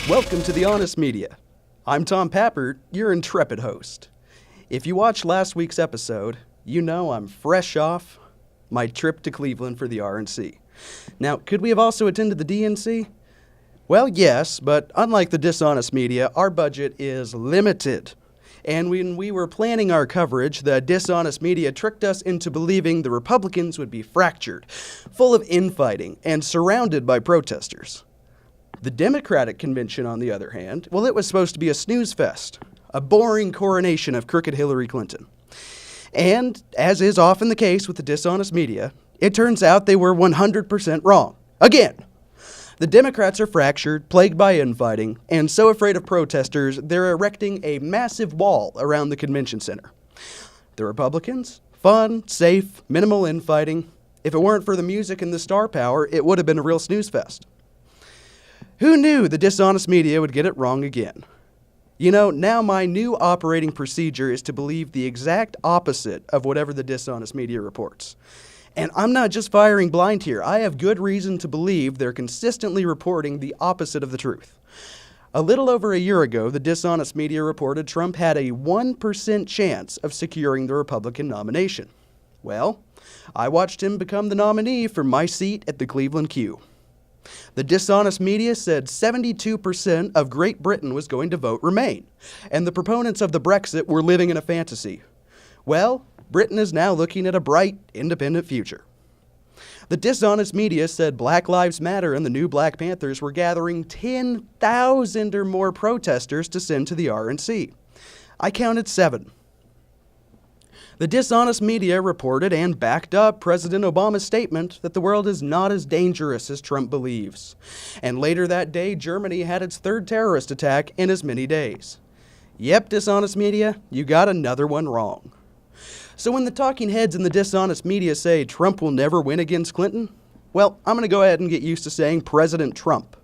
Welcome to the Honest Media. I'm Tom Pappert, your intrepid host. If you watched last week's episode, you know I'm fresh off my trip to Cleveland for the RNC. Now, could we have also attended the DNC? Well, yes, but unlike the Dishonest Media, our budget is limited. And when we were planning our coverage, the Dishonest Media tricked us into believing the Republicans would be fractured, full of infighting, and surrounded by protesters. The Democratic convention, on the other hand, well, it was supposed to be a snooze fest, a boring coronation of crooked Hillary Clinton. And, as is often the case with the Dishonest Media, it turns out they were 100% wrong. Again! The Democrats are fractured, plagued by infighting, and so afraid of protesters, they're erecting a massive wall around the convention center. The Republicans? Fun, safe, minimal infighting. If it weren't for the music and the star power, it would have been a real snooze fest. Who knew the Dishonest Media would get it wrong again? You know, now my new operating procedure is to believe the exact opposite of whatever the Dishonest Media reports. And I'm not just firing blind here. I have good reason to believe they're consistently reporting the opposite of the truth. A little over a year ago, the Dishonest Media reported Trump had a 1% chance of securing the Republican nomination. Well, I watched him become the nominee for my seat at the Cleveland Q. The Dishonest Media said 72% of Great Britain was going to vote Remain, and the proponents of the Brexit were living in a fantasy. Well, Britain is now looking at a bright, independent future. The Dishonest Media said Black Lives Matter and the new Black Panthers were gathering 10,000 or more protesters to send to the RNC. I counted 7. The Dishonest Media reported and backed up President Obama's statement that the world is not as dangerous as Trump believes. And later that day, Germany had its 3rd terrorist attack in as many days. Yep, Dishonest Media, you got another one wrong. So when the talking heads in the Dishonest Media say Trump will never win against Clinton, well, I'm going to go ahead and get used to saying President Trump.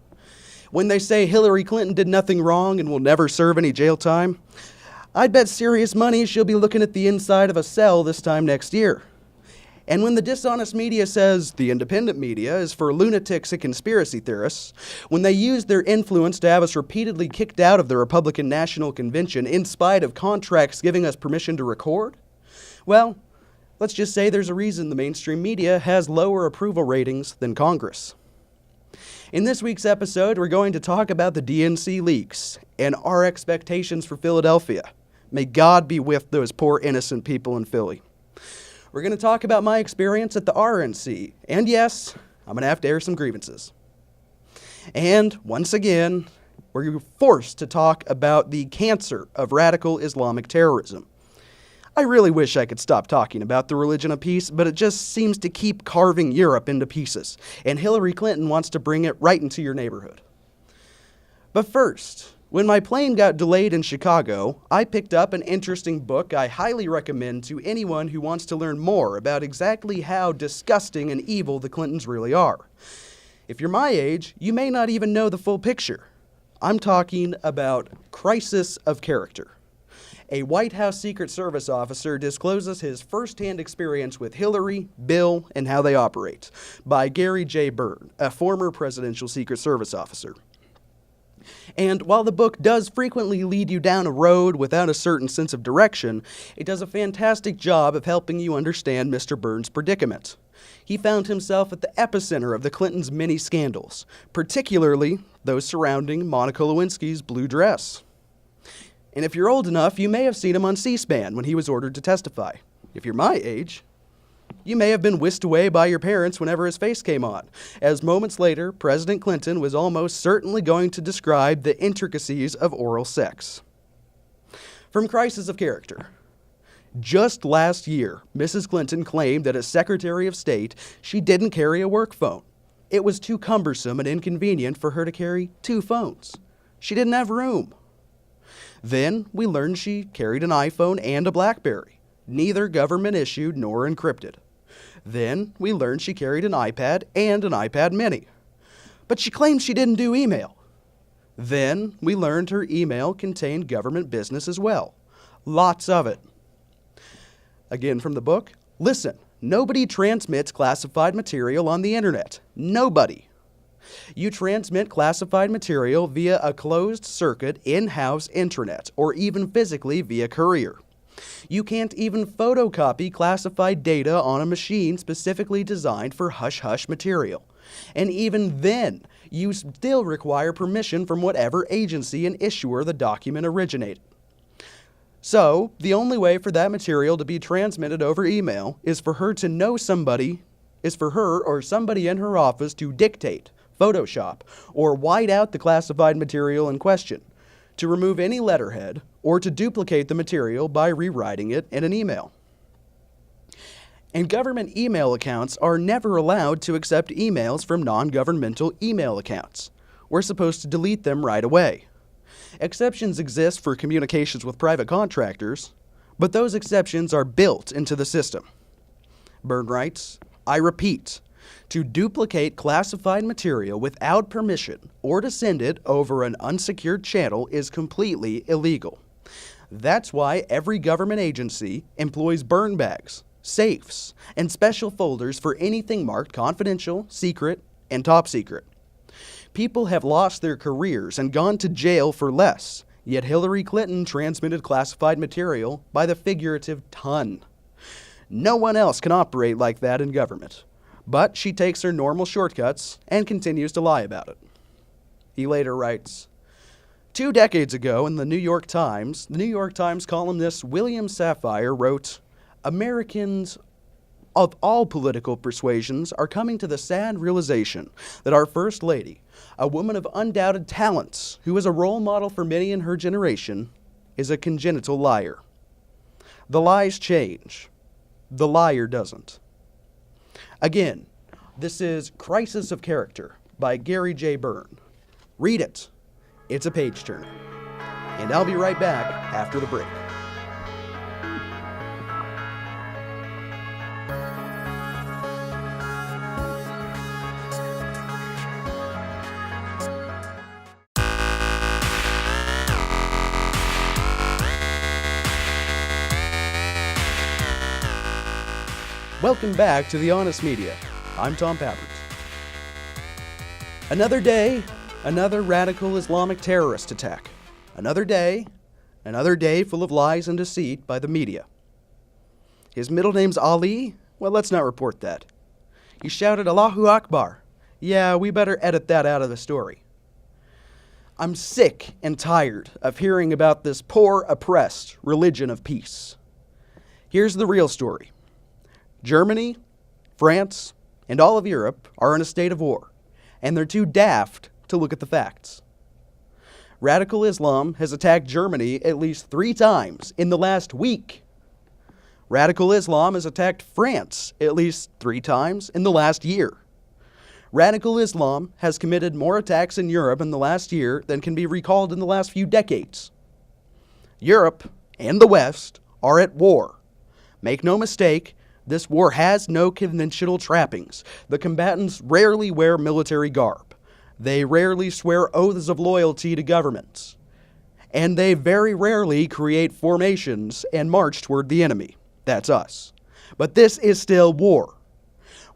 When they say Hillary Clinton did nothing wrong and will never serve any jail time, I'd bet serious money she'll be looking at the inside of a cell this time next year. And when the Dishonest Media says the independent media is for lunatics and conspiracy theorists, when they use their influence to have us repeatedly kicked out of the Republican National Convention in spite of contracts giving us permission to record, well, let's just say there's a reason the mainstream media has lower approval ratings than Congress. In this week's episode, we're going to talk about the DNC leaks and our expectations for Philadelphia. May God be with those poor innocent people in Philly. We're going to talk about my experience at the RNC, and yes, I'm going to have to air some grievances. And once again, we're forced to talk about the cancer of radical Islamic terrorism. I really wish I could stop talking about the religion of peace, but it just seems to keep carving Europe into pieces, and Hillary Clinton wants to bring it right into your neighborhood. But first, when my plane got delayed in Chicago, I picked up an interesting book I highly recommend to anyone who wants to learn more about exactly how disgusting and evil the Clintons really are. If you're my age, you may not even know the full picture. I'm talking about Crisis of Character. A White House Secret Service officer discloses his first-hand experience with Hillary, Bill, and how they operate, by Gary J. Byrne, a former presidential Secret Service officer. And while the book does frequently lead you down a road without a certain sense of direction, it does a fantastic job of helping you understand Mr. Byrne's predicament. He found himself at the epicenter of the Clintons' many scandals, particularly those surrounding Monica Lewinsky's blue dress. And if you're old enough, you may have seen him on C-SPAN when he was ordered to testify. If you're my age, you may have been whisked away by your parents whenever his face came on, as moments later, President Clinton was almost certainly going to describe the intricacies of oral sex. From Crisis of Character. Just last year, Mrs. Clinton claimed that as Secretary of State, she didn't carry a work phone. It was too cumbersome and inconvenient for her to carry 2 phones. She didn't have room. Then we learned she carried an iPhone and a BlackBerry, neither government issued nor encrypted. Then we learned she carried an iPad and an iPad mini. But she claimed she didn't do email. Then we learned her email contained government business as well. Lots of it. Again from the book, listen, nobody transmits classified material on the internet. Nobody. You transmit classified material via a closed-circuit in-house intranet, or even physically via courier. You can't even photocopy classified data on a machine specifically designed for hush-hush material. And even then, you still require permission from whatever agency and issuer the document originated. So, the only way for that material to be transmitted over email is for her or somebody in her office to dictate, Photoshop, or white out the classified material in question, to remove any letterhead, or to duplicate the material by rewriting it in an email. And government email accounts are never allowed to accept emails from non-governmental email accounts. We're supposed to delete them right away. Exceptions exist for communications with private contractors, but those exceptions are built into the system. Byrne writes, I repeat, to duplicate classified material without permission or to send it over an unsecured channel is completely illegal. That's why every government agency employs burn bags, safes, and special folders for anything marked confidential, secret, and top secret. People have lost their careers and gone to jail for less, yet Hillary Clinton transmitted classified material by the figurative ton. No one else can operate like that in government, but she takes her normal shortcuts and continues to lie about it. He later writes, 2 decades ago in the New York Times columnist William Safire wrote, Americans of all political persuasions are coming to the sad realization that our First Lady, a woman of undoubted talents who is a role model for many in her generation, is a congenital liar. The lies change. The liar doesn't. Again, this is Crisis of Character by Gary J. Byrne. Read it. It's a page-turner. And I'll be right back after the break. Welcome back to The Honest Media. I'm Tom Pappert. Another day, another radical Islamic terrorist attack. Another day full of lies and deceit by the media. His middle name's Ali? Well, let's not report that. He shouted Allahu Akbar. Yeah, we better edit that out of the story. I'm sick and tired of hearing about this poor, oppressed religion of peace. Here's the real story. Germany, France, and all of Europe are in a state of war, and they're too daft to look at the facts. Radical Islam has attacked Germany at least 3 times in the last week. Radical Islam has attacked France at least 3 times in the last year. Radical Islam has committed more attacks in Europe in the last year than can be recalled in the last few decades. Europe and the West are at war. Make no mistake, this war has no conventional trappings. The combatants rarely wear military garb. They rarely swear oaths of loyalty to governments. And they very rarely create formations and march toward the enemy. That's us. But this is still war.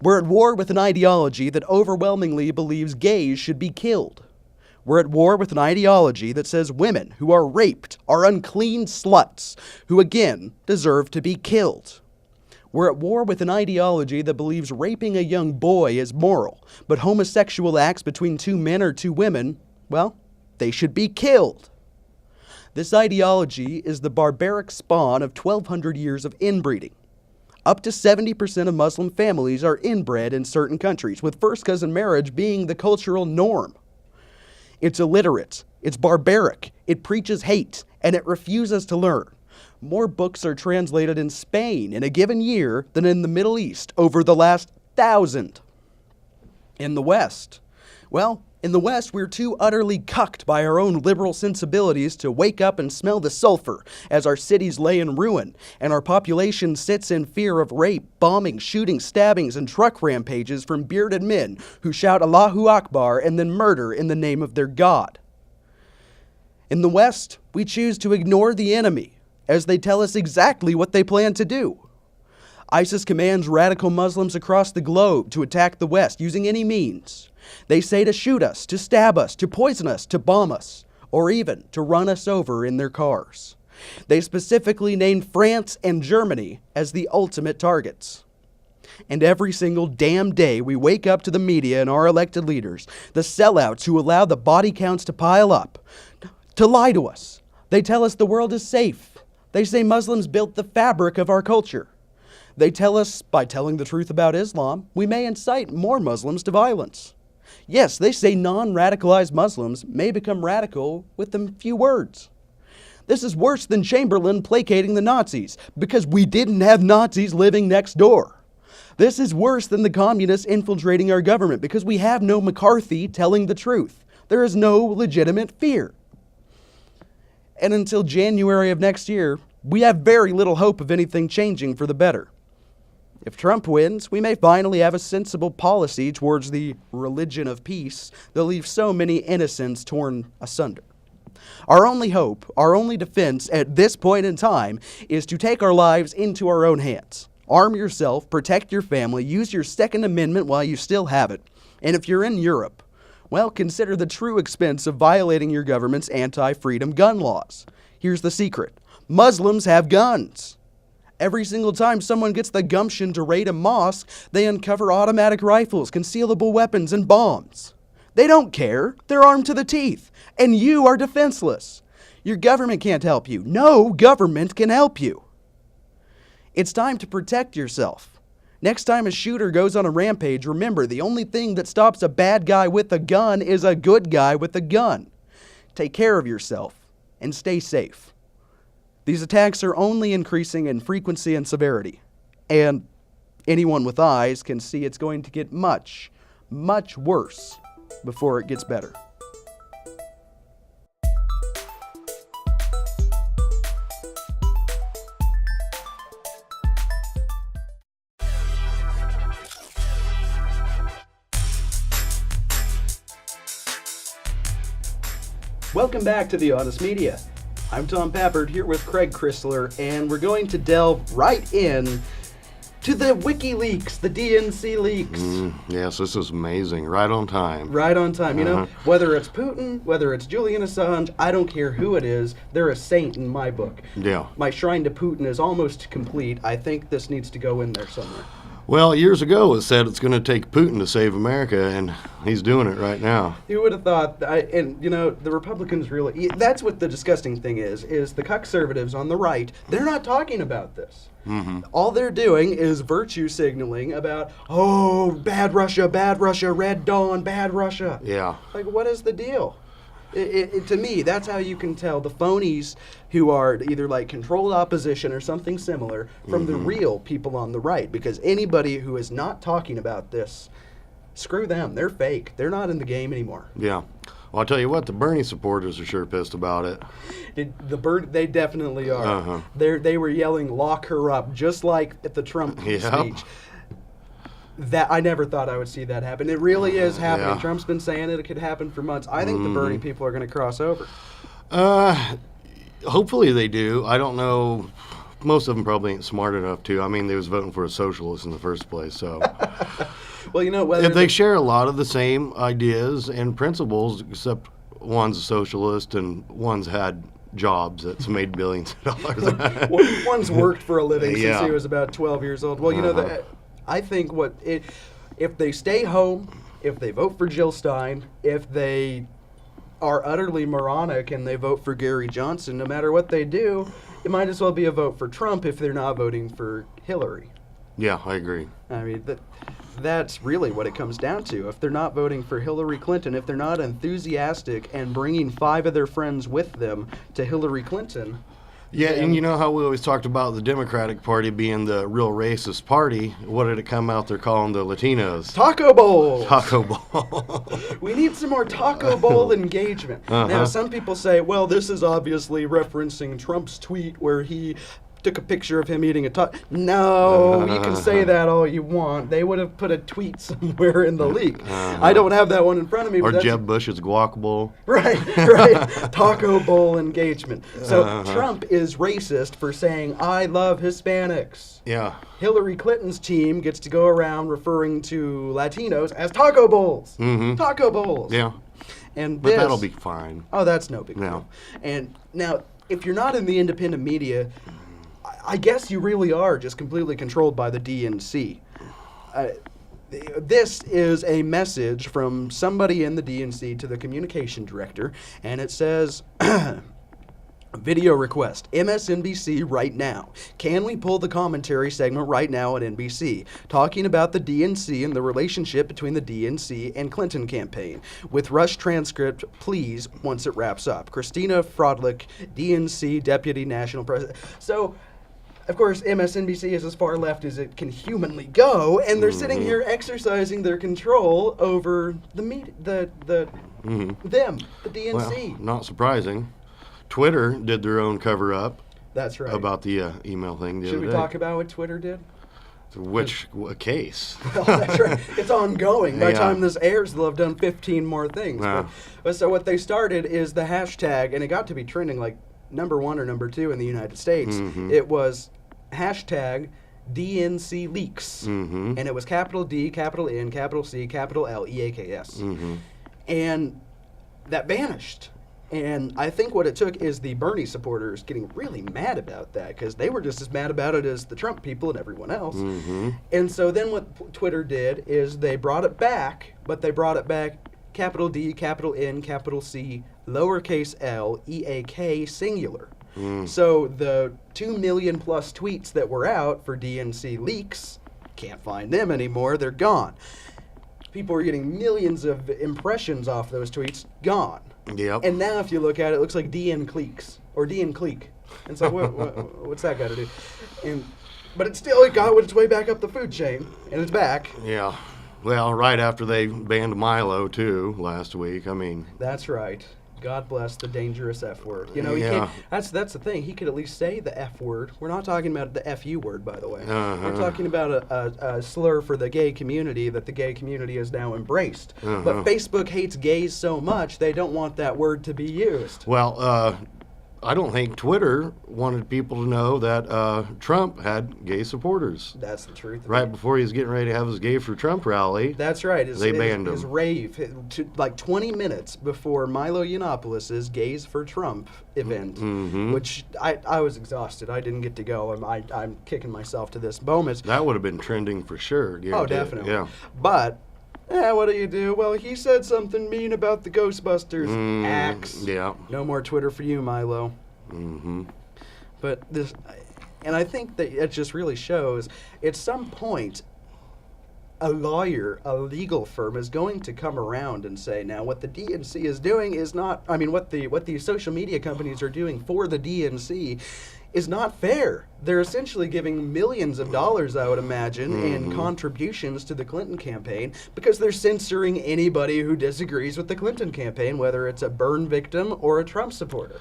We're at war with an ideology that overwhelmingly believes gays should be killed. We're at war with an ideology that says women who are raped are unclean sluts who again deserve to be killed. We're at war with an ideology that believes raping a young boy is moral, but homosexual acts between 2 men or 2 women, well, they should be killed. This ideology is the barbaric spawn of 1,200 years of inbreeding. Up to 70% of Muslim families are inbred in certain countries, with first cousin marriage being the cultural norm. It's illiterate, it's barbaric, it preaches hate, and it refuses to learn. More books are translated in Spain in a given year than in the Middle East over the last 1,000. In the West, we're too utterly cucked by our own liberal sensibilities to wake up and smell the sulfur as our cities lay in ruin and our population sits in fear of rape, bombing, shooting, stabbings, and truck rampages from bearded men who shout Allahu Akbar and then murder in the name of their God. In the West, we choose to ignore the enemy as they tell us exactly what they plan to do. ISIS commands radical Muslims across the globe to attack the West using any means. They say to shoot us, to stab us, to poison us, to bomb us, or even to run us over in their cars. They specifically named France and Germany as the ultimate targets. And every single damn day we wake up to the media and our elected leaders, the sellouts who allow the body counts to pile up, to lie to us. They tell us the world is safe. They say Muslims built the fabric of our culture. They tell us, by telling the truth about Islam, we may incite more Muslims to violence. Yes, they say non-radicalized Muslims may become radical with a few words. This is worse than Chamberlain placating the Nazis, because we didn't have Nazis living next door. This is worse than the communists infiltrating our government, because we have no McCarthy telling the truth. There is no legitimate fear. And until January of next year, we have very little hope of anything changing for the better. If Trump wins, we may finally have a sensible policy towards the religion of peace that leaves so many innocents torn asunder. Our only hope, our only defense at this point in time is to take our lives into our own hands. Arm yourself, protect your family, use your Second Amendment while you still have it. And if you're in Europe, well, consider the true expense of violating your government's anti-freedom gun laws. Here's the secret. Muslims have guns. Every single time someone gets the gumption to raid a mosque, they uncover automatic rifles, concealable weapons, and bombs. They don't care. They're armed to the teeth. And you are defenseless. Your government can't help you. No government can help you. It's time to protect yourself. Next time a shooter goes on a rampage, remember, the only thing that stops a bad guy with a gun is a good guy with a gun. Take care of yourself and stay safe. These attacks are only increasing in frequency and severity, and anyone with eyes can see it's going to get much, much worse before it gets better. Welcome back to The Honest Media. I'm Tom Pappard here with Craig Chrysler, and we're going to delve right in to the WikiLeaks, the DNC Leaks. Yes, this is amazing. Right on time. Right on time. You know, whether it's Putin, whether it's Julian Assange, I don't care who it is, they're a saint in my book. Yeah. My shrine to Putin is almost complete. I think this needs to go in there somewhere. Well, years ago it said it's going to take Putin to save America, and he's doing it right now. Who would have thought, and you know, the Republicans really, that's what the disgusting thing is the conservatives on the right, they're not talking about this. All they're doing is virtue signaling about, oh, bad Russia, Red Dawn, bad Russia. Yeah. Like, what is the deal? To me, that's how you can tell the phonies who are either like controlled opposition or something similar from the real people on the right. Because anybody who is not talking about this, screw them. They're fake. They're not in the game anymore. Yeah. Well, I'll tell you what, the Bernie supporters are sure pissed about it. They definitely are. They were yelling, lock her up, just like at the Trump speech. That I never thought I would see that happen. It really is happening. Yeah. Trump's been saying it could happen for months. I think the Bernie people are going to cross over. Hopefully they do. I don't know. Most of them probably ain't smart enough to. I mean, they was voting for a socialist in the first place, so. Well, you know, whether they share a lot of the same ideas and principles, except one's a socialist and one's had jobs that's made billions of dollars. One's worked for a living since he was about 12 years old. Well, you know, I think if they stay home, if they vote for Jill Stein, if they are utterly moronic and they vote for Gary Johnson, no matter what they do, it might as well be a vote for Trump if they're not voting for Hillary. Yeah, I agree. I mean, that's really what it comes down to. If they're not voting for Hillary Clinton, if they're not enthusiastic and bringing 5 of their friends with them to Hillary Clinton. Yeah, and you know how we always talked about the Democratic Party being the real racist party? What did it come out there calling the Latinos? Taco Bowl! Taco Bowl. We need some more Taco Bowl engagement. Now, some people say, well, this is obviously referencing Trump's tweet where he took a picture of him eating a taco. No, you can say that all you want. They would have put a tweet somewhere in the leak. I don't have that one in front of me. Or but Jeb Bush's guac bowl. Right. Taco bowl engagement. So Trump is racist for saying, I love Hispanics. Yeah. Hillary Clinton's team gets to go around referring to Latinos as taco bowls. Taco bowls. Yeah. And But that'll be fine. Oh, that's no big deal. And now, if you're not in the independent media, I guess you really are just completely controlled by the DNC. This is a message from somebody in the DNC to the communication director, and it says, video request, MSNBC right now. Can we pull the commentary segment right now at NBC? Talking about the DNC and the relationship between the DNC and Clinton campaign. With rush transcript, please, once it wraps up. Christina Frodlick, DNC Deputy National President. So, of course, MSNBC is as far left as it can humanly go, and they're sitting here exercising their control over the DNC. Well, not surprising. Twitter did their own cover-up. That's right. About the email thing the Should other we day. talk about what Twitter did? Which case? Well, that's right. It's ongoing. By the Yeah. time this airs, they'll have done 15 more things. Yeah. But so what they started is the hashtag, and it got to be trending like number 1 or number 2 in the United States. It was hashtag DNC Leaks. And it was capital D, capital N, capital C, capital L, EAKS. And that vanished. And I think what it took is the Bernie supporters getting really mad about that, because they were just as mad about it as the Trump people and everyone else. And so then what Twitter did is they brought it back, but they brought it back capital D, capital N, capital C, lowercase l, EAK, singular. So the 2 million plus tweets that were out for DNC Leaks, can't find them anymore, they're gone. People are getting millions of impressions off those tweets, gone. Yep. And now if you look at it, it looks like DN Cleeks, or DN Cleek. And so what's that got to do? But it got its way back up the food chain, and it's back. Yeah. Well, right after they banned Milo, too, last week. I mean... That's right. God bless the dangerous F word. You know, he Yeah. can't, that's the thing. He could at least say the F word. We're not talking about the FU word, by the way. We're talking about a slur for the gay community that the gay community has now embraced. But Facebook hates gays so much, they don't want that word to be used. Well, I don't think Twitter wanted people to know that Trump had gay supporters. That's the truth. Right before he was getting ready to have his Gay for Trump rally. That's right. They banned his him. rave, like 20 minutes before Milo Yiannopoulos' Gays for Trump event, which I was exhausted. I didn't get to go. I'm kicking myself to this moment. That would have been trending for sure. Oh, definitely. Yeah. But, what do? Well, he said something mean about the Ghostbusters. Axe. Yeah. No more Twitter for you, Milo. But this, and I think that it just really shows, at some point, a lawyer, a legal firm is going to come around and say, now what the DNC is doing is not, what the social media companies are doing for the DNC is not fair. They're essentially giving millions of dollars, I would imagine, in contributions to the Clinton campaign because they're censoring anybody who disagrees with the Clinton campaign, whether it's a burn victim or a Trump supporter.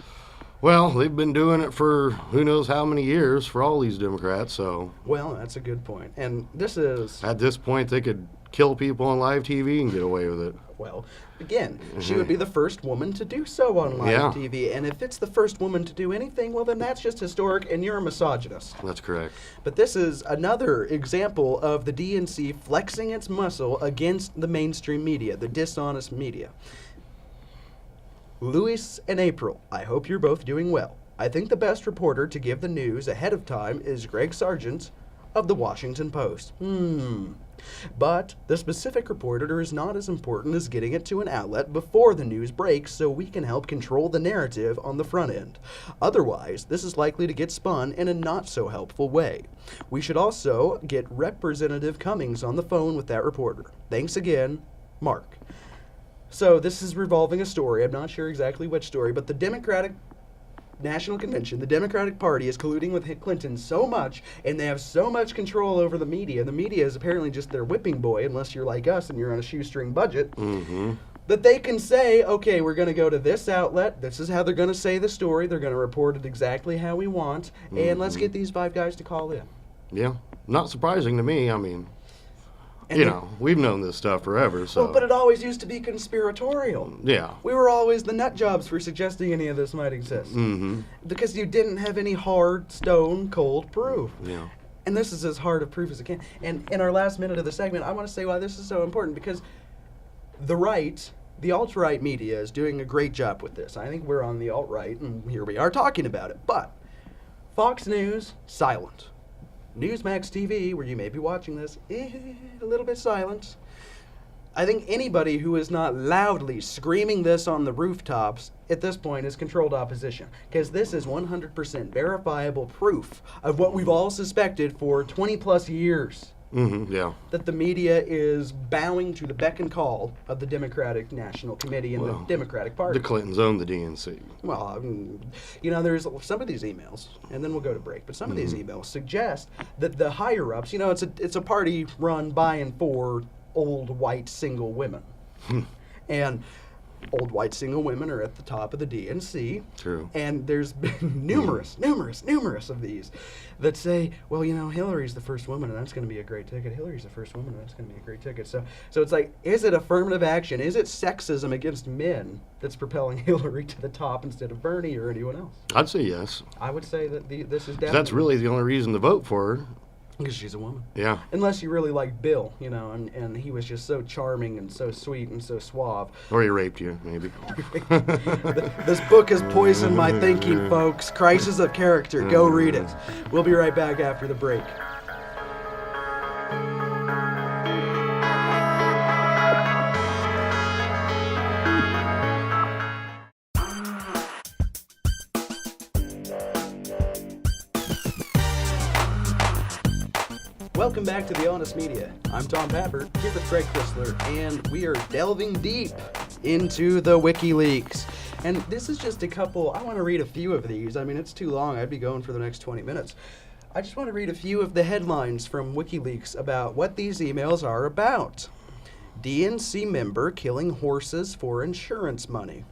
Well, they've been doing it for who knows how many years for all these Democrats, so... Well, that's a good point. And this is... At this point, they could kill people on live TV and get away with it. Well, again, she would be the first woman to do so on live TV. And if it's the first woman to do anything, well, then that's just historic, and you're a misogynist. That's correct. But this is another example of the DNC flexing its muscle against the mainstream media, the dishonest media. Louis and April, I hope you're both doing well. I think the best reporter to give the news ahead of time is Greg Sargent of the Washington Post. But the specific reporter is not as important as getting it to an outlet before the news breaks so we can help control the narrative on the front end. Otherwise, this is likely to get spun in a not so helpful way. We should also get Representative Cummings on the phone with that reporter. Thanks again, Mark. So this is revolving a story. I'm not sure exactly which story, but the Democratic National Convention, the Democratic Party is colluding with Clinton so much, and they have so much control over the media. The media is apparently just their whipping boy, unless you're like us and you're on a shoestring budget. that they can say, okay, we're going to go to this outlet. This is how they're going to say the story. They're going to report it exactly how we want. And let's get these 5 guys to call in. Yeah. Not surprising to me. I mean, we've known this stuff forever. So. Well, but it always used to be conspiratorial. Yeah. We were always the nut jobs for suggesting any of this might exist. Mm-hmm. Because you didn't have any hard, stone, cold proof. Yeah. And this is as hard of proof as it can. And in our last minute of the segment, I want to say why this is so important, because the right, the alt-right media is doing a great job with this. I think we're on the alt-right, and here we are talking about it. But Fox News, silent. Newsmax TV, where you may be watching this, a little bit silent. I think anybody who is not loudly screaming this on the rooftops at this point is controlled opposition, because this is 100% verifiable proof of what we've all suspected for 20 plus years. Mm-hmm, yeah. That the media is bowing to the beck and call of the Democratic National Committee and the Democratic Party. The Clintons own the DNC. Well, there's some of these emails, and then we'll go to break, but some of these emails suggest that the higher-ups, it's a party run by and for old white single women. And old white single women are at the top of the DNC. True. And there's been numerous of these that say, well, Hillary's the first woman, and that's going to be a great ticket. Hillary's the first woman, and that's going to be a great ticket. So it's like, is it affirmative action? Is it sexism against men that's propelling Hillary to the top instead of Bernie or anyone else? I'd say yes. I would say that this is definitely... That's really the only reason to vote for her. Because she's a woman. Yeah. Unless you really like Bill, and he was just so charming and so sweet and so suave. Or he raped you, maybe. This book has poisoned my thinking, folks. Crisis of Character. Go read it. We'll be right back after the break. Welcome back to The Honest Media. I'm Tom Papper, here with Craig Chrysler, and we are delving deep into the WikiLeaks. And this is just a couple, I want to read a few of these. I mean, it's too long. I'd be going for the next 20 minutes. I just want to read a few of the headlines from WikiLeaks about what these emails are about. DNC member killing horses for insurance money.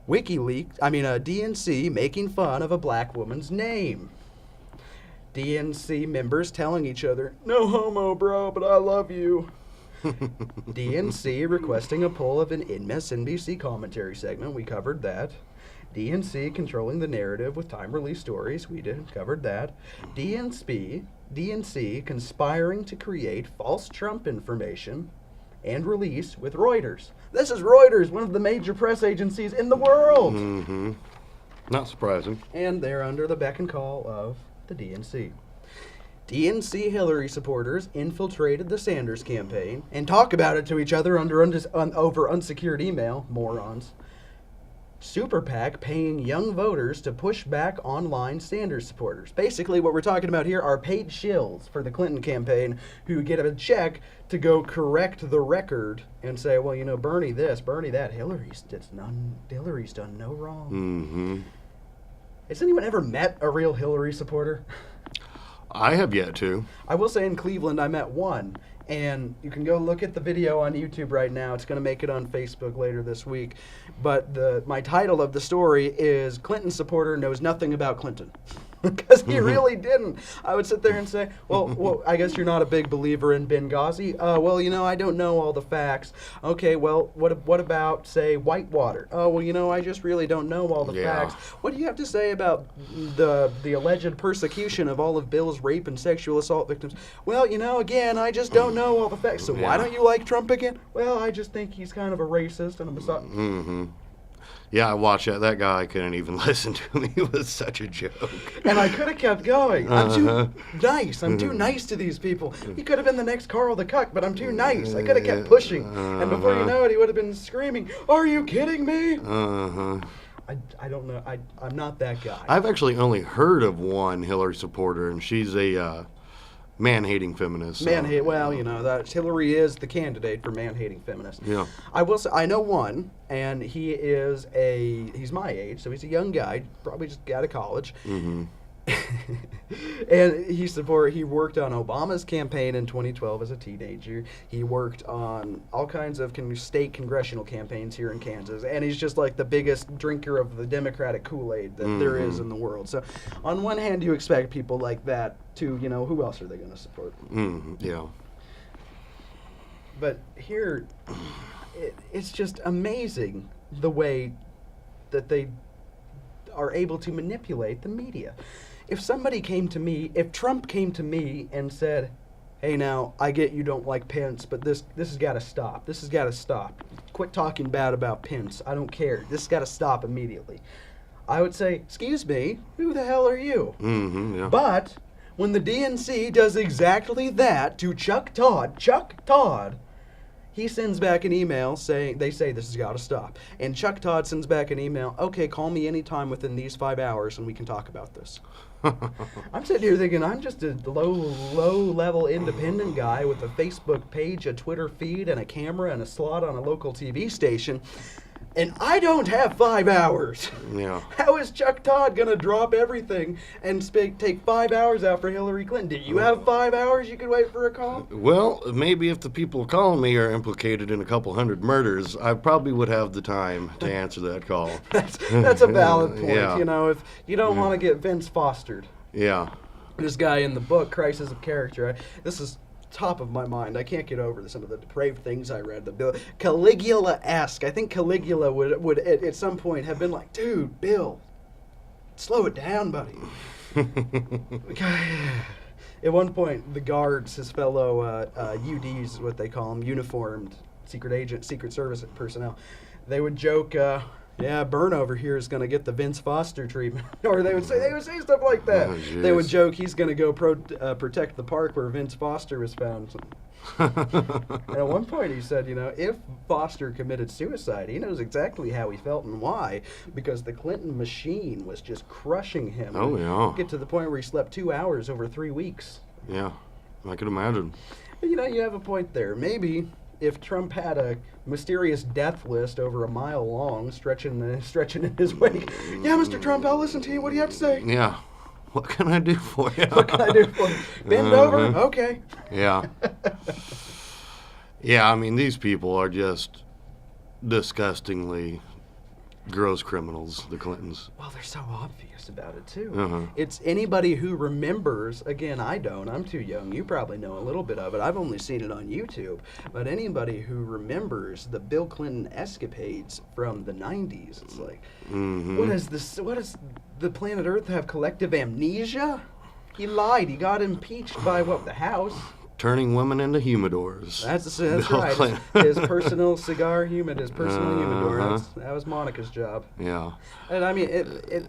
DNC making fun of a black woman's name. DNC members telling each other, no homo, bro, but I love you. DNC requesting a pull of an MSNBC commentary segment. We covered that. DNC controlling the narrative with time-release stories. We covered that. DNC conspiring to create false Trump information and release with Reuters. This is Reuters, one of the major press agencies in the world. Mm-hmm. Not surprising. And they're under the beck and call of the DNC. DNC Hillary supporters infiltrated the Sanders campaign and talk about it to each other over unsecured email. Morons. Super PAC paying young voters to push back online Sanders supporters. Basically, what we're talking about here are paid shills for the Clinton campaign who get a check to go correct the record and say, well, Bernie this, Bernie that. Hillary's done no wrong. Mm-hmm. Has anyone ever met a real Hillary supporter? I have yet to. I will say in Cleveland I met one, and you can go look at the video on YouTube right now. It's going to make it on Facebook later this week. But my title of the story is Clinton supporter knows nothing about Clinton. Because he really didn't. I would sit there and say, well, I guess you're not a big believer in Benghazi. I don't know all the facts. Okay, well, what about, say, Whitewater? Oh, well, I just really don't know all the facts. What do you have to say about the alleged persecution of all of Bill's rape and sexual assault victims? Well, again, I just don't know all the facts. So why don't you like Trump again? Well, I just think he's kind of a racist and a misogynist. Mm-hmm. Yeah, I watched that. That guy couldn't even listen to me. It was such a joke. And I could have kept going. I'm too nice. I'm too nice to these people. He could have been the next Carl the Cuck, but I'm too nice. I could have kept pushing. And before you know it, he would have been screaming, are you kidding me? I don't know. I'm not that guy. I've actually only heard of one Hillary supporter, and she's a man-hating feminist. That Hillary is the candidate for man-hating feminist. Yeah. I will say, I know one, and he's my age, so he's a young guy, probably just out of college. Mm-hmm. And he worked on Obama's campaign in 2012 as a teenager. He worked on all kinds of state congressional campaigns here in Kansas, and he's just like the biggest drinker of the Democratic Kool-Aid that there is in the world. So on one hand, you expect people like that to, who else are they going to support? Yeah. But here, it's just amazing the way that they are able to manipulate the media. If Trump came to me and said, hey, now, I get you don't like Pence, but this has got to stop. This has got to stop. Quit talking bad about Pence. I don't care. This has got to stop immediately. I would say, excuse me, who the hell are you? Yeah. But when the DNC does exactly that to Chuck Todd, he sends back an email saying, they say this has got to stop. And Chuck Todd sends back an email, okay, call me anytime within these 5 hours and we can talk about this. I'm sitting here thinking, I'm just a low-level independent guy with a Facebook page, a Twitter feed, and a camera and a slot on a local TV station. And I don't have 5 hours. Yeah. How is Chuck Todd going to drop everything and take 5 hours out for Hillary Clinton? Do you have 5 hours you could wait for a call? Well, maybe if the people calling me are implicated in a couple hundred murders, I probably would have the time to answer that call. That's a valid point. Yeah. If you don't want to get Vince Fostered. Yeah. This guy in the book, Crisis of Character, this is top of my mind. I can't get over some of the depraved things I read. The Caligula-esque. I think Caligula would at some point have been like, dude, Bill, slow it down, buddy. At one point, the guards, his fellow UDs is what they call them, uniformed Secret Service personnel, they would joke, yeah, Byrne over here is going to get the Vince Foster treatment. Or they would say stuff like that. Oh, they would joke he's going to go protect the park where Vince Foster was found. And at one point he said, if Foster committed suicide, he knows exactly how he felt and why, because the Clinton machine was just crushing him. Oh, yeah. Get to the point where he slept 2 hours over 3 weeks. Yeah, I could imagine. You have a point there. Maybe if Trump had a mysterious death list over a mile long, stretching in his wake, yeah, Mr. Trump, I'll listen to you. What do you have to say? Yeah. What can I do for you? What can I do for you? Bend over? Okay. Yeah. Yeah, I mean, these people are just disgustingly gross criminals, the Clintons. Well, they're so obvious about it, too. It's anybody who remembers, again, I don't, I'm too young, you probably know a little bit of it, I've only seen it on YouTube, but anybody who remembers the Bill Clinton escapades from the 90s, it's like, what does the planet Earth have collective amnesia? He lied, he got impeached by, the House? Turning women into humidors. That's right. His personal cigar humid, his personal humidor. That was Monica's job. Yeah. And I mean,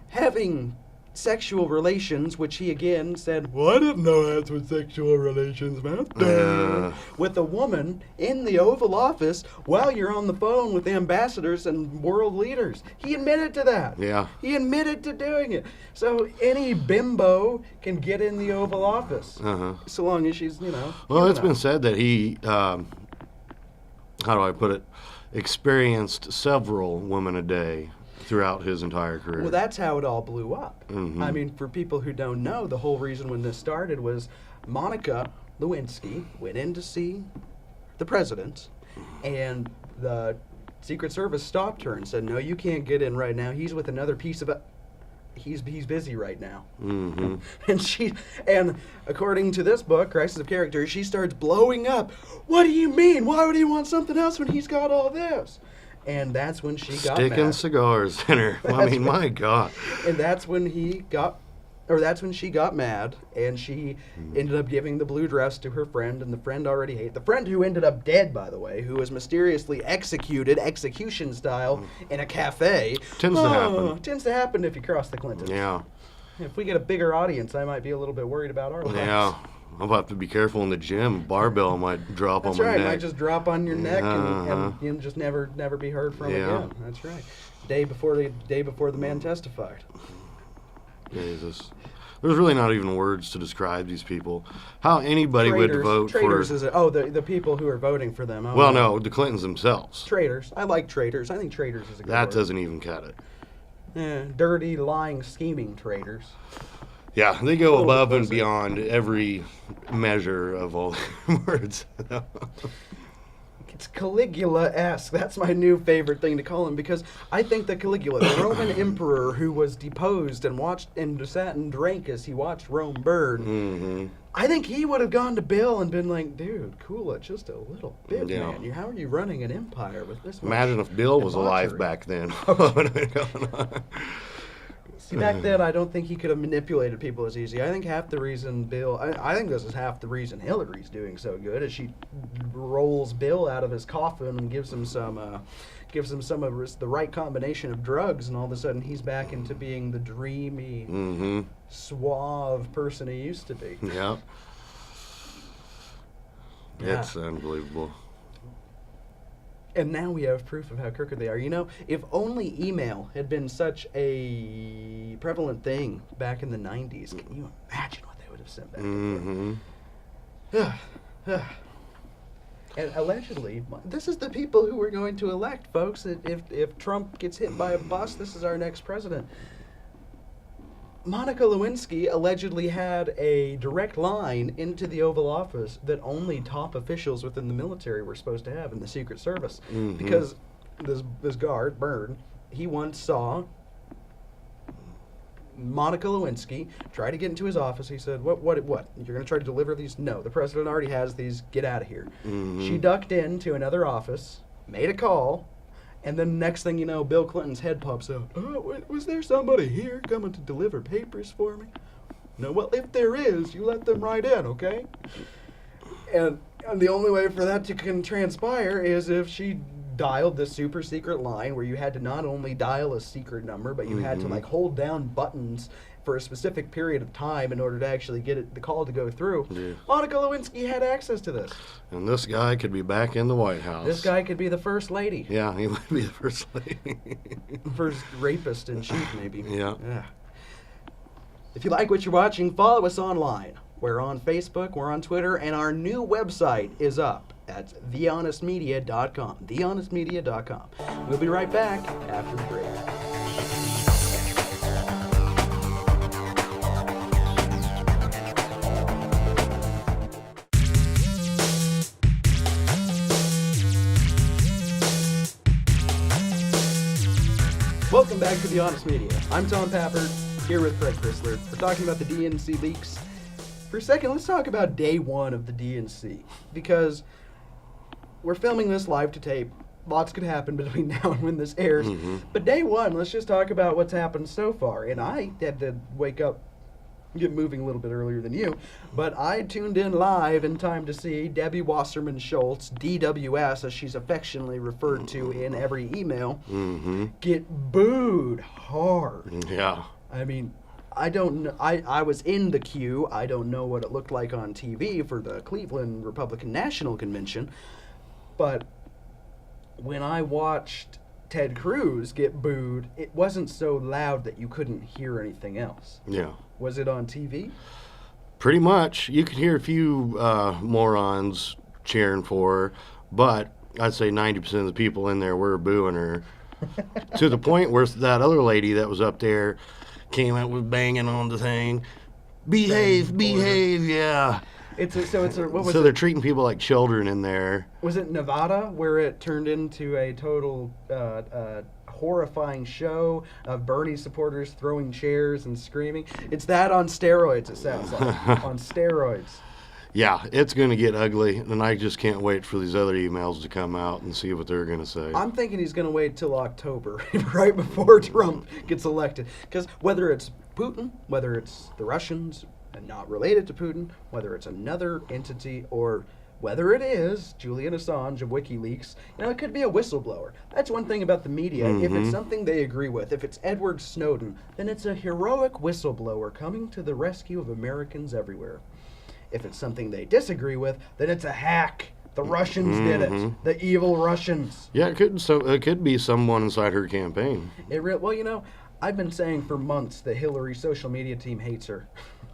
having sexual relations, which he again said, well, I didn't know that's what sexual relations meant. With a woman in the Oval Office while you're on the phone with ambassadors and world leaders. He admitted to that. Yeah. He admitted to doing it. So any bimbo can get in the Oval Office. So long as she's, Well, it's been said that he, how do I put it, experienced several women a day throughout his entire career. Well, that's how it all blew up. I mean, for people who don't know, the whole reason when this started was Monica Lewinsky went in to see the president, and the Secret Service stopped her and said, no, you can't get in right now. He's with another piece of he's busy right now. And according to this book, Crisis of Character, she starts blowing up. What do you mean? Why would he want something else when he's got all this? And that's when she got Sticking mad. cigars in her. I mean, my God. And that's when that's when she got mad, and she ended up giving the blue dress to her friend, and the friend already hated the friend who ended up dead, by the way, who was mysteriously executed, execution style, in a cafe. Tends to happen. Tends to happen if you cross the Clintons. Yeah. If we get a bigger audience, I might be a little bit worried about our lives. Yeah. I'll have to be careful in the gym. Barbell might drop on my neck. That's right. neck. Might just drop on your neck and you just never be heard from again. That's right. Day before the man testified. Jesus. There's really not even words to describe these people. How anybody would vote traitors for... Is it? The people who are voting for them. No, the Clintons themselves. Traitors. I like traitors. I think traitors is a good word. That doesn't even cut it. Dirty, lying, scheming traitors. Yeah, they go above and beyond every measure of all words. It's Caligula-esque. That's my new favorite thing to call him, because I think that Caligula, the Roman emperor who was deposed and watched and sat and drank as he watched Rome burn, I think he would have gone to Bill and been like, dude, cool it just a little bit, man. How are you running an empire with this much Imagine if Bill was alive back then. What would have been going on? See, back then, I don't think he could have manipulated people as easy. I think half the reason I think this is half the reason Hillary's doing so good, is she rolls Bill out of his coffin and gives him some of the right combination of drugs, and all of a sudden he's back into being the dreamy, suave person he used to be. Yeah. It's unbelievable. And now we have proof of how crooked they are. You know, if only email had been such a prevalent thing back in the 90s, can you imagine what they would have sent back and forth? And allegedly, this is the people who we're going to elect, folks. If Trump gets hit by a bus, this is our next president. Monica Lewinsky allegedly had a direct line into the Oval Office that only top officials within the military were supposed to have in the Secret Service. Because this guard, Byrne, he once saw Monica Lewinsky try to get into his office. He said, what? You're going to try to deliver these? No, the president already has these. Get out of here. She ducked into another office, made a call, and then next thing you know, Bill Clinton's head pops out. Oh, was there somebody here coming to deliver papers for me? No, well, if there is, you let them right in, okay? And the only way for that to transpire is if she dialed the super secret line where you had to not only dial a secret number, but you had to like hold down buttons for a specific period of time in order to actually get the call to go through. Yeah. Monica Lewinsky had access to this. And this guy could be back in the White House. This guy could be the first lady. Yeah, he would be the first lady. First rapist in chief, maybe. Yeah. If you like what you're watching, follow us online. We're on Facebook, we're on Twitter, and our new website is up. That's thehonestmedia.com. Thehonestmedia.com. We'll be right back after the break. Welcome back to The Honest Media. I'm Tom Pappert, here with Fred Chrysler. We're talking about the DNC leaks. For a second, let's talk about day one of the DNC, because we're filming this live to tape. Lots could happen between now and when this airs. But day one, let's just talk about what's happened so far. And I had to wake up, get moving a little bit earlier than you, but I tuned in live in time to see Debbie Wasserman Schultz, DWS, as she's affectionately referred to in every email, get booed hard. Yeah. I mean, I don't know. I was in the queue. I don't know what it looked like on TV for the Cleveland Republican National Convention, but when I watched Ted Cruz get booed, it wasn't so loud that you couldn't hear anything else. Yeah. Was it on TV? Pretty much. You could hear a few morons cheering for her, but I'd say 90% of the people in there were booing her. To the point where that other lady that was up there came out with banging on the thing. Behave, yeah. So they're treating people like children in there. Was it Nevada where it turned into a total horrifying show of Bernie supporters throwing chairs and screaming? It's that on steroids, it sounds like. On steroids. Yeah, it's going to get ugly, and I just can't wait for these other emails to come out and see what they're going to say. I'm thinking he's going to wait till October, right before Trump gets elected. Because whether it's Putin, whether it's the Russians, and not related to Putin, whether it's another entity, or whether it is Julian Assange of WikiLeaks, it could be a whistleblower. That's one thing about the media. If it's something they agree with, if it's Edward Snowden, then it's a heroic whistleblower coming to the rescue of Americans everywhere. If it's something they disagree with, then it's a hack. The Russians did it. The evil Russians. Yeah, it could be someone inside her campaign. Well, I've been saying for months that Hillary's social media team hates her.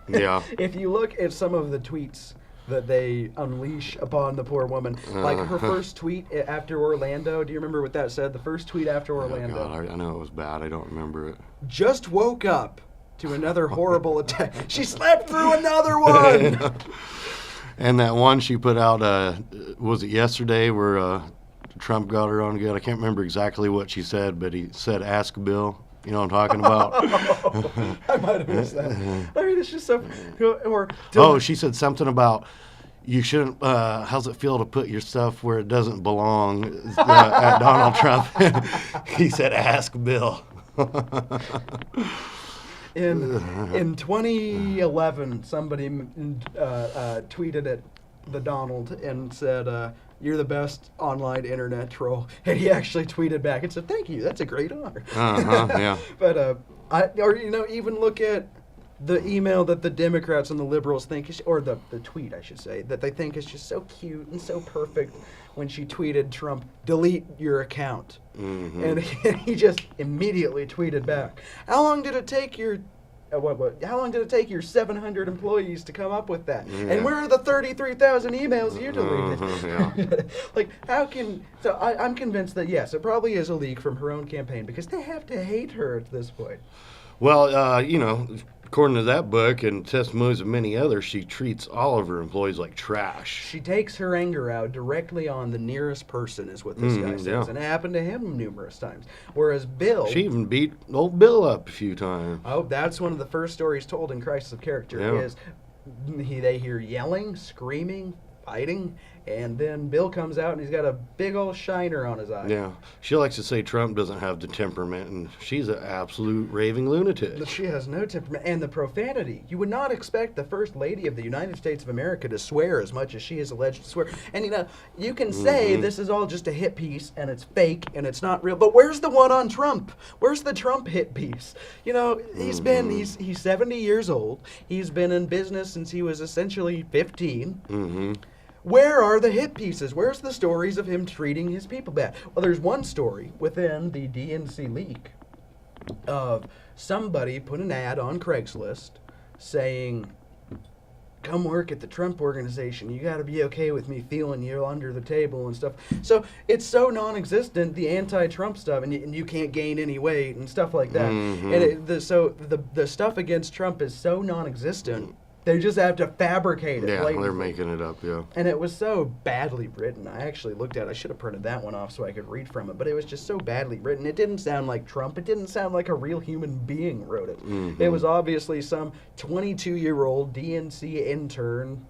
Yeah. If you look at some of the tweets that they unleash upon the poor woman. Like her first tweet after Orlando, do you remember what that said? The first tweet after Orlando. Oh, God, I know it was bad. I don't remember it. Just woke up to another horrible attack. She slept through another one! And that one she put out, was it yesterday, where Trump got her on again? I can't remember exactly what she said, but he said, "Ask Bill." You know what I'm talking about? I might have missed that. I mean, it's just so... She said something about, you shouldn't, how's it feel to put your stuff where it doesn't belong at Donald Trump? He said, "Ask Bill." In 2011, somebody tweeted at the Donald and said, "You're the best online internet troll." And he actually tweeted back and said, "Thank you, that's a great honor." Yeah. But even look at the email that the Democrats and the liberals think is, or the tweet, I should say, that they think is just so cute and so perfect when she tweeted Trump, "Delete your account." And he just immediately tweeted back, "How long did it take your how long did it take your 700 employees to come up with that? And where are the 33,000 emails you deleted?" Like, how can... So I'm convinced that, yes, it probably is a leak from her own campaign, because they have to hate her at this point. Well, according to that book and testimonies of many others, she treats all of her employees like trash. She takes her anger out directly on the nearest person, is what this guy says. Yeah. And it happened to him numerous times. Whereas Bill... She even beat old Bill up a few times. Oh, that's one of the first stories told in Crisis of Character, is they hear yelling, screaming, fighting, and then Bill comes out and he's got a big old shiner on his eye. Yeah. She likes to say Trump doesn't have the temperament, and she's an absolute raving lunatic. But she has no temperament. And the profanity. You would not expect the First Lady of the United States of America to swear as much as she is alleged to swear. And, you can say this is all just a hit piece, and it's fake, and it's not real. But where's the one on Trump? Where's the Trump hit piece? He's 70 years old. He's been in business since he was essentially 15. Where are the hit pieces? Where's the stories of him treating his people bad? Well, there's one story within the DNC leak of somebody put an ad on Craigslist saying, "Come work at the Trump organization. You got to be okay with me feeling you under the table," and stuff. So it's so non-existent, the anti-Trump stuff, and you can't gain any weight and stuff like that. And the stuff against Trump is so non-existent. They just have to fabricate it. Yeah, blatantly. they're making it up, yeah. And it was so badly written. I actually looked at it. I should have printed that one off so I could read from it. But it was just so badly written. It didn't sound like Trump. It didn't sound like a real human being wrote it. It was obviously some 22-year-old DNC intern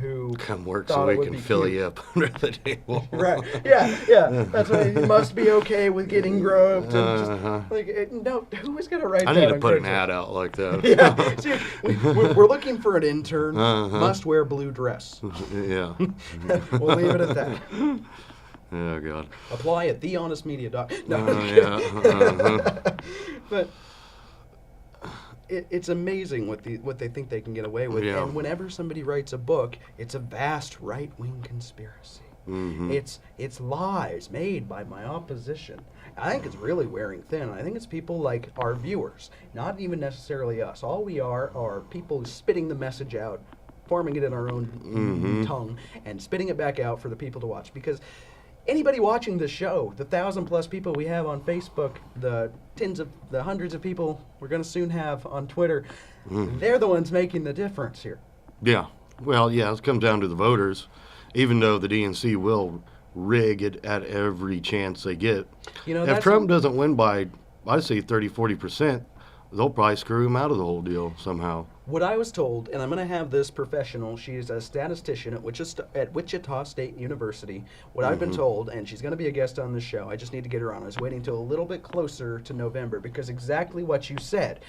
who come work so we can fill you up under the table. Right. Yeah. That's why you must be okay with getting groped. And who is going to write that? I need to on put an Craigslist? ad out like that. Yeah. See, we're looking for an intern. Must wear blue dress. Yeah. We'll leave it at that. Oh, God. Apply at thehonestmedia.com. No, But it's amazing what they think they can get away with. Yeah. And whenever somebody writes a book, it's a vast right-wing conspiracy. It's lies made by my opposition. I think it's really wearing thin. I think it's people like our viewers, not even necessarily us. All we are people spitting the message out, forming it in our own tongue, and spitting it back out for the people to watch. Because anybody watching the show, the 1,000+ people we have on Facebook, the hundreds of people we're going to soon have on Twitter, they're the ones making the difference here. Yeah. Well, yeah, it comes down to the voters, even though the DNC will rig it at every chance they get. If Trump doesn't win by, I'd say 30-40%, they'll probably screw him out of the whole deal somehow. What I was told, and I'm going to have this professional, she's a statistician at Wichita State University. What I've been told, and she's going to be a guest on this show, I just need to get her on. I was waiting till a little bit closer to November, because exactly what you said.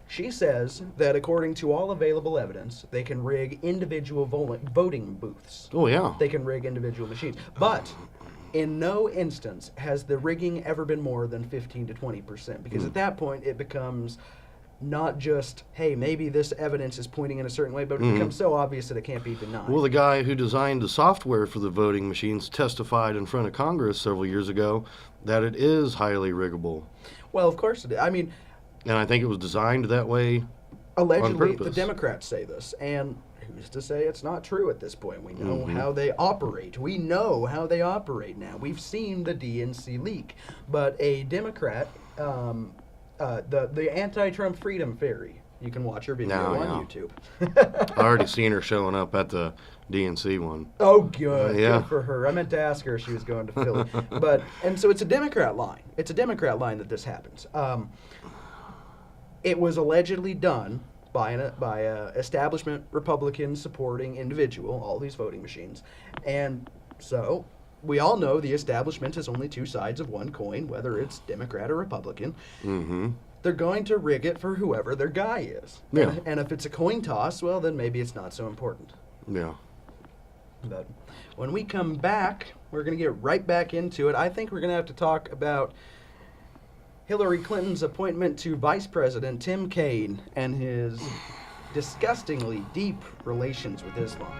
She says that according to all available evidence, they can rig individual voting booths. Oh, yeah. They can rig individual machines. But in no instance has the rigging ever been more than 15 to 20%, because at that point it becomes not just, hey, maybe this evidence is pointing in a certain way, but it becomes so obvious that it can't be denied. Well, the guy who designed the software for the voting machines testified in front of Congress several years ago that it is highly riggable. Well, of course it is. I mean, and I think it was designed that way allegedly, on purpose. the Democrats say this, and who's to say it's not true at this point? We know how they operate. We know how they operate now. We've seen the DNC leak. But a Democrat, the anti-Trump Freedom Fairy, you can watch her video on YouTube. I already seen her showing up at the DNC one. Oh, good. Yeah. Good for her. I meant to ask her if she was going to Philly. And so it's a Democrat line. It's a Democrat line that this happens. It was allegedly done by a establishment Republican supporting individual, all these voting machines. And so we all know the establishment has only two sides of one coin, whether it's Democrat or Republican. Mm-hmm. They're going to rig it for whoever their guy is. Yeah. And if it's a coin toss, well, then maybe it's not so important. Yeah. But when we come back, we're going to get right back into it. I think we're going to have to talk about Hillary Clinton's appointment to Vice President Tim Kaine and his disgustingly deep relations with Islam.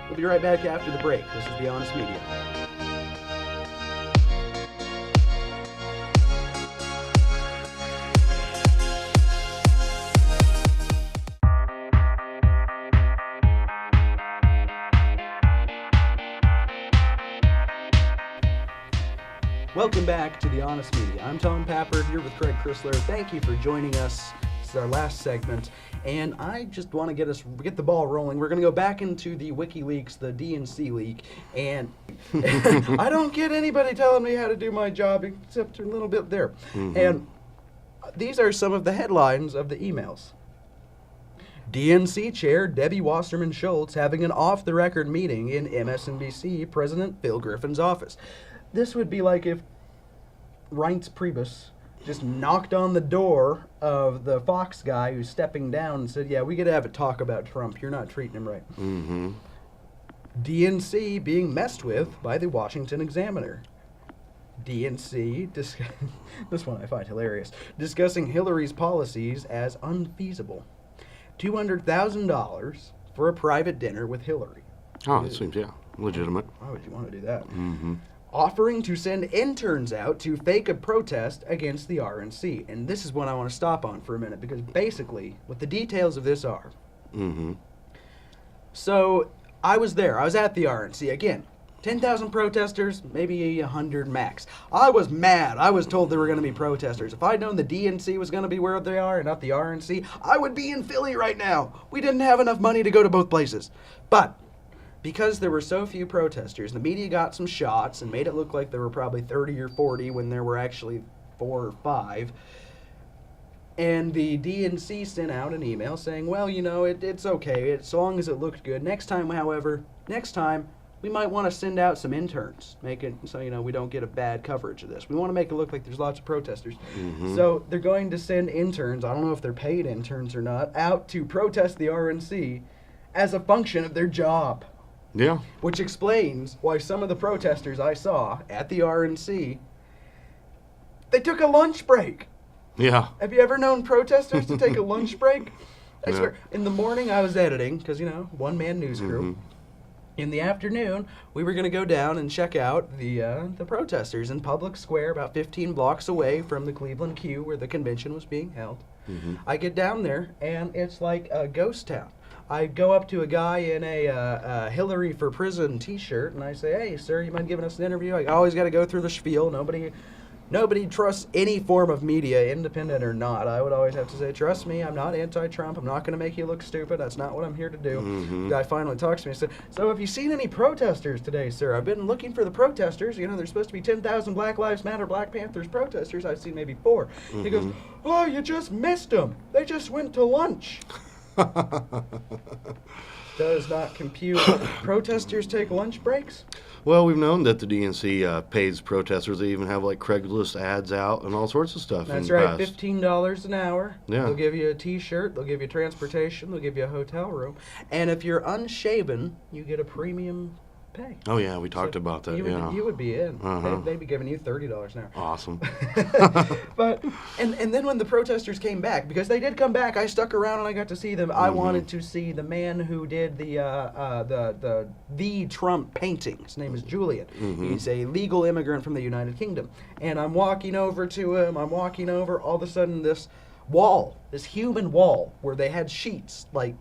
We'll be right back after the break. This is The Honest Media. Welcome back to The Honest Media. I'm Tom Pappard, here with Craig Chrysler. Thank you for joining us. This is our last segment, and I just want to get the ball rolling. We're going to go back into the WikiLeaks, the DNC leak, and I don't get anybody telling me how to do my job except a little bit there. Mm-hmm. And these are some of the headlines of the emails. DNC Chair Debbie Wasserman Schultz having an off-the-record meeting in MSNBC President Phil Griffin's office. This would be like if Reince Priebus just knocked on the door of the Fox guy who's stepping down and said, yeah, we got to have a talk about Trump. You're not treating him right. Mm-hmm. DNC being messed with by the Washington Examiner. DNC, this one I find hilarious, discussing Hillary's policies as unfeasible. $200,000 for a private dinner with Hillary. Oh, it seems, legitimate. Why would you want to do that? Mm-hmm. Offering to send interns out to fake a protest against the RNC. And this is what I want to stop on for a minute, because basically what the details of this are. Mm-hmm. So I was there. I was at the RNC. Again, 10,000 protesters, maybe 100 max. I was mad. I was told there were going to be protesters. If I'd known the DNC was going to be where they are and not the RNC, I would be in Philly right now. We didn't have enough money to go to both places. But because there were so few protesters, the media got some shots and made it look like there were probably 30 or 40 when there were actually 4 or 5. And the DNC sent out an email saying, well, you know, it's okay as long as it looked good. Next time, we might want to send out some interns, make it so, you know, we don't get a bad coverage of this. We want to make it look like there's lots of protesters. Mm-hmm. So they're going to send interns, I don't know if they're paid interns or not, out to protest the RNC as a function of their job. Yeah. Which explains why some of the protesters I saw at the RNC, they took a lunch break. Yeah. Have you ever known protesters to take a lunch break? I swear, in the morning I was editing, because, you know, one-man news crew. Mm-hmm. In the afternoon, we were going to go down and check out the protesters in Public Square, about 15 blocks away from the Cleveland Q, where the convention was being held. Mm-hmm. I get down there, and it's like a ghost town. I go up to a guy in a Hillary for Prison t-shirt, and I say, hey, sir, you mind giving us an interview? I always got to go through the spiel. Nobody trusts any form of media, independent or not. I would always have to say, trust me, I'm not anti-Trump. I'm not going to make you look stupid. That's not what I'm here to do. Mm-hmm. The guy finally talks to me and said, so have you seen any protesters today, sir? I've been looking for the protesters. You know, there's supposed to be 10,000 Black Lives Matter, Black Panthers protesters. I've seen maybe 4. Mm-hmm. He goes, oh, you just missed them. They just went to lunch. Does not compute. Protesters take lunch breaks? Well, we've known that the DNC pays protesters. They even have like Craigslist ads out and all sorts of stuff. That's right, $15 an hour. Yeah. They'll give you a t-shirt, they'll give you transportation, they'll give you a hotel room. And if you're unshaven, you get a premium pay. Oh, yeah, we talked about that, You would be in. Uh-huh. They'd be giving you $30 an hour. Awesome. But and then when the protesters came back, because they did come back, I stuck around and I got to see them. I wanted to see the man who did the Trump painting. His name is Julian. Mm-hmm. He's a legal immigrant from the United Kingdom. And I'm walking over to him. All of a sudden this wall, this human wall, where they had sheets like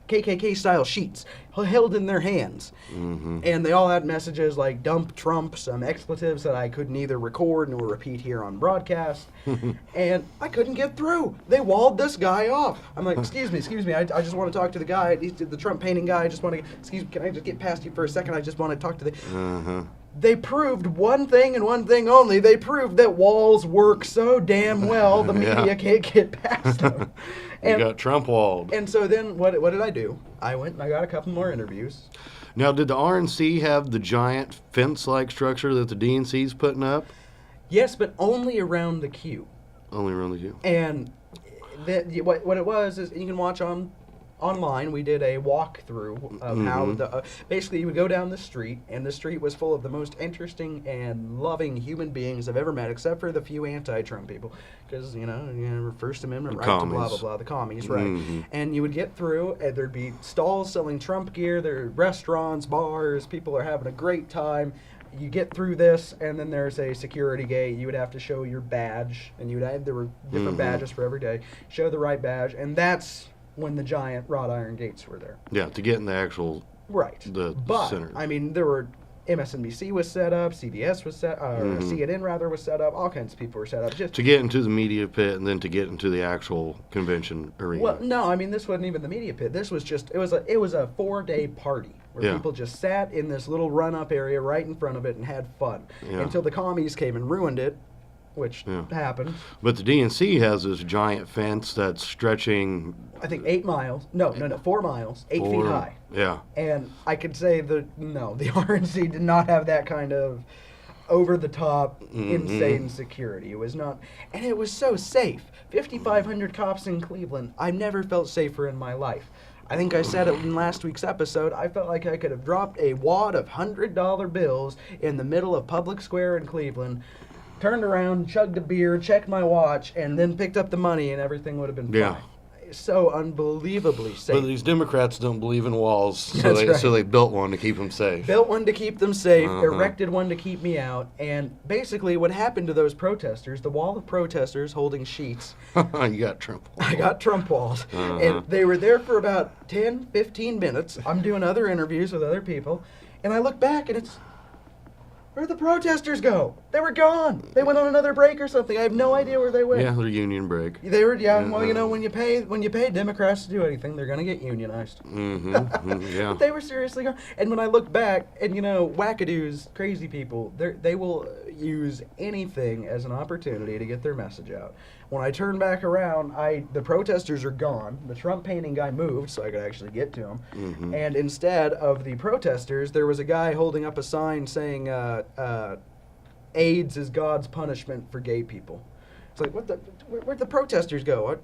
KKK-style sheets held in their hands. And they all had messages like dump Trump, some expletives that I could neither record nor repeat here on broadcast. And I couldn't get through. They walled this guy off. I'm like, excuse me, I just want to talk to the guy, the Trump painting guy. I just want to, can I just get past you for a second? I just want to talk to the... They proved one thing and one thing only. They proved that walls work so damn well the media can't get past them. You got Trump walled. And so then what did I do? I went and I got a couple more interviews. Now, did the RNC have the giant fence-like structure that the DNC's putting up? Yes, but only around the queue. Only around the queue. And what it was is you can watch online. We did a walkthrough of how basically you would go down the street, and the street was full of the most interesting and loving human beings I've ever met, except for the few anti-Trump people, because First Amendment right to blah blah blah, the commies, right? And you would get through, and there'd be stalls selling Trump gear. There are restaurants, bars. People are having a great time. You get through this, and then there's a security gate. You would have to show your badge, and there were different badges for every day. Show the right badge, and that's when the giant wrought iron gates were there. Yeah, to get in the actual center. I mean, there were MSNBC was set up, CBS was set, CNN rather was set up. All kinds of people were set up just to get into the media pit, and then to get into the actual convention arena. Well, no, I mean this wasn't even the media pit. This was just it was a 4-day party where people just sat in this little run-up area right in front of it and had fun until the commies came and ruined it. Which happened. But the DNC has this giant fence that's stretching... I think 8 miles. No, 4 miles. 8 feet high. Yeah. And I could say the RNC did not have that kind of over-the-top, insane security. It was not... And it was so safe. 5,500 cops in Cleveland. I've never felt safer in my life. I think I said it in last week's episode. I felt like I could have dropped a wad of $100 bills in the middle of Public Square in Cleveland, turned around, chugged a beer, checked my watch, and then picked up the money, and everything would have been fine. So unbelievably safe. But these Democrats don't believe in walls, so they built one to keep them safe. Built one to keep them safe, erected one to keep me out, and basically what happened to those protesters, the wall of protesters holding sheets. You got Trump walled. I got Trump walled. And they were there for about 10, 15 minutes. I'm doing other interviews with other people, and I look back, and it's... Where'd the protesters go? They were gone. They went on another break or something. I have no idea where they went. Yeah, their union break. They were, well, when you pay Democrats to do anything, they're gonna get unionized. Yeah. But they were seriously gone. And when I look back, and wackadoos, crazy people, they will use anything as an opportunity to get their message out. When I turn back around, the protesters are gone. The Trump painting guy moved so I could actually get to him. And instead of the protesters, there was a guy holding up a sign saying, AIDS is God's punishment for gay people. It's like, where'd the protesters go?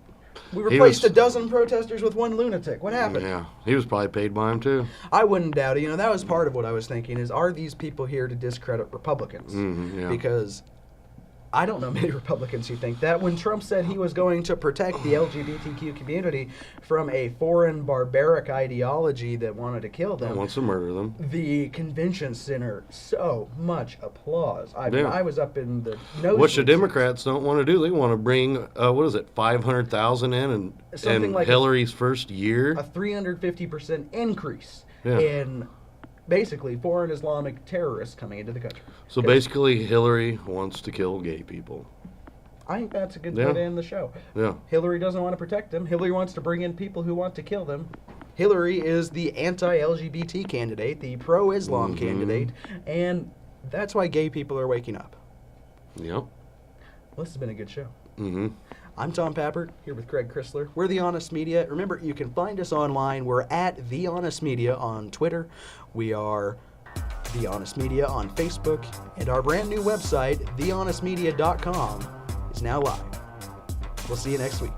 We replaced a dozen protesters with one lunatic. What happened? Yeah, he was probably paid by him too. I wouldn't doubt it. That was part of what I was thinking is, are these people here to discredit Republicans? Because I don't know many Republicans who think that. When Trump said he was going to protect the LGBTQ community from a foreign barbaric ideology that wanted to kill them, wants to murder them, the convention center, so much applause. I was up in the nose. What the Democrats don't want to do, they want to bring 500,000 in like Hillary's first year, a 350% increase in basically foreign Islamic terrorists coming into the country. So basically Hillary wants to kill gay people. I think that's a good way to end the show. Yeah. Hillary doesn't want to protect them. Hillary wants to bring in people who want to kill them. Hillary is the anti-LGBT candidate, the pro-Islam candidate, and that's why gay people are waking up. Yep. Well, this has been a good show. I'm Tom Pappert, here with Craig Chrysler. We're The Honest Media. Remember, you can find us online. We're at The Honest Media on Twitter. We are The Honest Media on Facebook. And our brand new website, thehonestmedia.com, is now live. We'll see you next week.